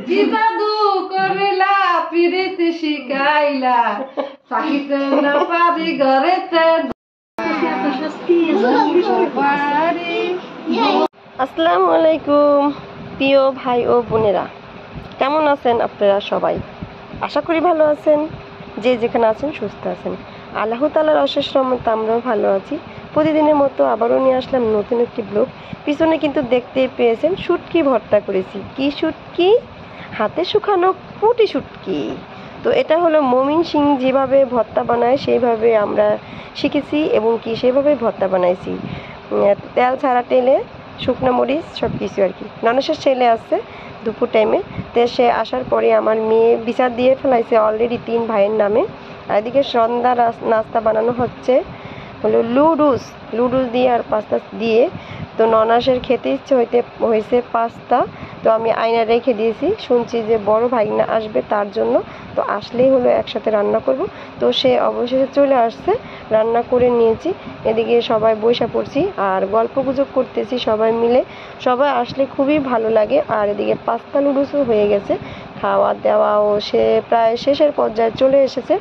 কি জাদু করিলা পিরিতি শিখাইলা থাকিতে না পারি ঘরেতে। আসসালামু আলাইকুম প্রিয় ভাই ও বোনেরা, কেমন আছেন আপনারা সবাই? আশা করি ভালো আছেন। যে যেখানে আছেন সুস্থ আছেন। আল্লাহ তাআলার অশেষ রহমতে আমরাও ভালো আছি। প্রতিদিনের মতো আবারও নিয়ে আসলাম নতুন একটি ব্লগ। পিছনে কিন্তু দেখতেই পেয়েছেন শুটকি ভর্তা করেছি। কি শুটকি? হাতে শুকানো পুঁটি শুটকি। তো এটা হলো মমিন সিং যেভাবে ভর্তা বানায় সেইভাবে আমরা শিখেছি এবং কি সেইভাবে ভর্তা বানাইছি। তেল ছাড়া তেলে শুকনো মরিচ সব কিছু আর কি। ননসের ছেলে আসছে দুপুর টাইমে, তো সে আসার পরে আমার মেয়ে বিচার দিয়ে ফেলাইছে অলরেডি 3 ভাইয়ের নামে। আর এদিকে সন্ধ্যা নাস্তা বানানো হচ্ছে হলো লুডুস দিয়ে আর পাস্তা দিয়ে। তো ননাসের খেতে ইচ্ছে হয়েছে পাস্তা, তো আমি আয়না রেখে দিয়েছি। শুনছি যে বড় ভাগনা আসবে তার জন্য, তো আসলেই হলো একসাথে রান্না করব। তো সে অবশেষে চলে আসছে, রান্না করে নিয়েছি। এদিকে সবাই বসে পড়ছি আর গল্প গুজব করতেছি সবাই মিলে। সবাই আসলে খুবই ভালো লাগে। আর এদিকে পাস্তা নুডলসও হয়ে গেছে, খাওয়া দাওয়াও সে প্রায় শেষের পর্যায়ে চলে এসেছে।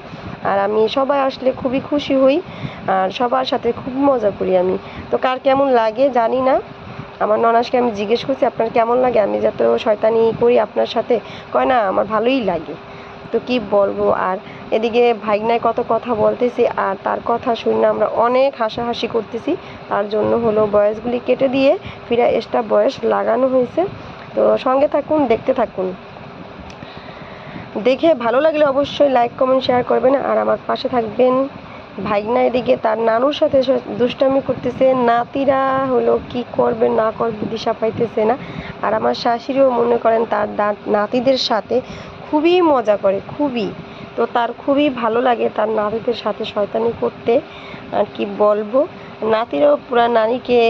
আর আমি সবাই আসলে খুবই খুশি হই আর সবার সাথে খুব মজা করি আমি। তো কার কেমন লাগে জানি না। আমার ননাসকে আমি জিজ্ঞেস করছি আপনার কেমন লাগে, আমি যত শয়তানি করি আপনার সাথে, কয় না আমার ভালোই লাগে। তো কি বলবো। আর এদিকে ভাইগনায় কত কথা বলতেছি আর তার কথা শুনে আমরা অনেক হাসাহাসি করতেছি। তার জন্য হলো বয়সগুলি কেটে দিয়ে ফিরে এক্সট্রা বয়স লাগানো হয়েছে। তো সঙ্গে থাকুন, দেখতে থাকুন। দেখে ভালো লাগলে অবশ্যই লাইক কমেন্ট শেয়ার করবেন আর আমার পাশে থাকবেন। ভাইগনা এদিকে তার নানুর সাথে দুষ্টামি করতেছে, নাতিরা হলো কি করবে না করবে দিশা পাইতেছে না। আর আমার শাশুড়িও মনে করেন তার নাতিদের সাথে খুবই মজা করে, খুবই। তো তার খুবই ভালো লাগে তার নাতিদের সাথে শয়তানি করতে। আর কি বলবো, নাতিরাও পুরা নানিকে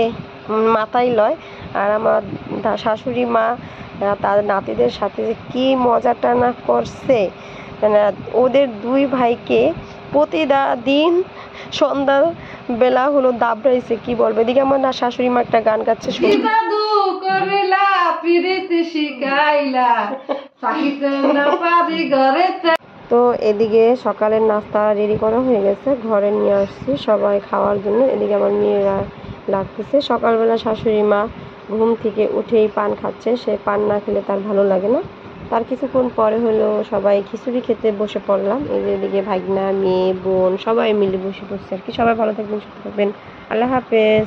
মাথায় লয়। আর আমার শাশুড়ি মা তার নাতিদের সাথে যে কী মজাটা না করছে, মানে ওদের 2 ভাইকে প্রতিদিন সন্ধ্যা বেলা হলো দাবড়াইছে, কি বলবো। এদিকে আমার শাশুড়ি মা একটা গান গাচ্ছে, কি জাদু করিলা পিরিতি শিখাইলা থাকিতে না পারি ঘরেতে। তো এদিকে সকালের নাস্তা রেডি করা হয়ে গেছে, ঘরে নিয়ে আসছি সবাই খাওয়ার জন্য। এদিকে আমার মেয়েরা লাগতেছে। সকালবেলা শাশুড়ি মা ঘুম থেকে উঠেই পান খাচ্ছে, সে পান না খেলে তার ভালো লাগে না। তার কিছুক্ষণ পরে হলো সবাই খিচুড়ি খেতে বসে পড়লাম। এই যে এদিকে ভাগনা, মেয়ে, বোন সবাই মিলে বসে পড়ছে আর কি। সবাই ভালো থাকবেন, সুস্থ থাকবেন। আল্লাহ হাফেজ।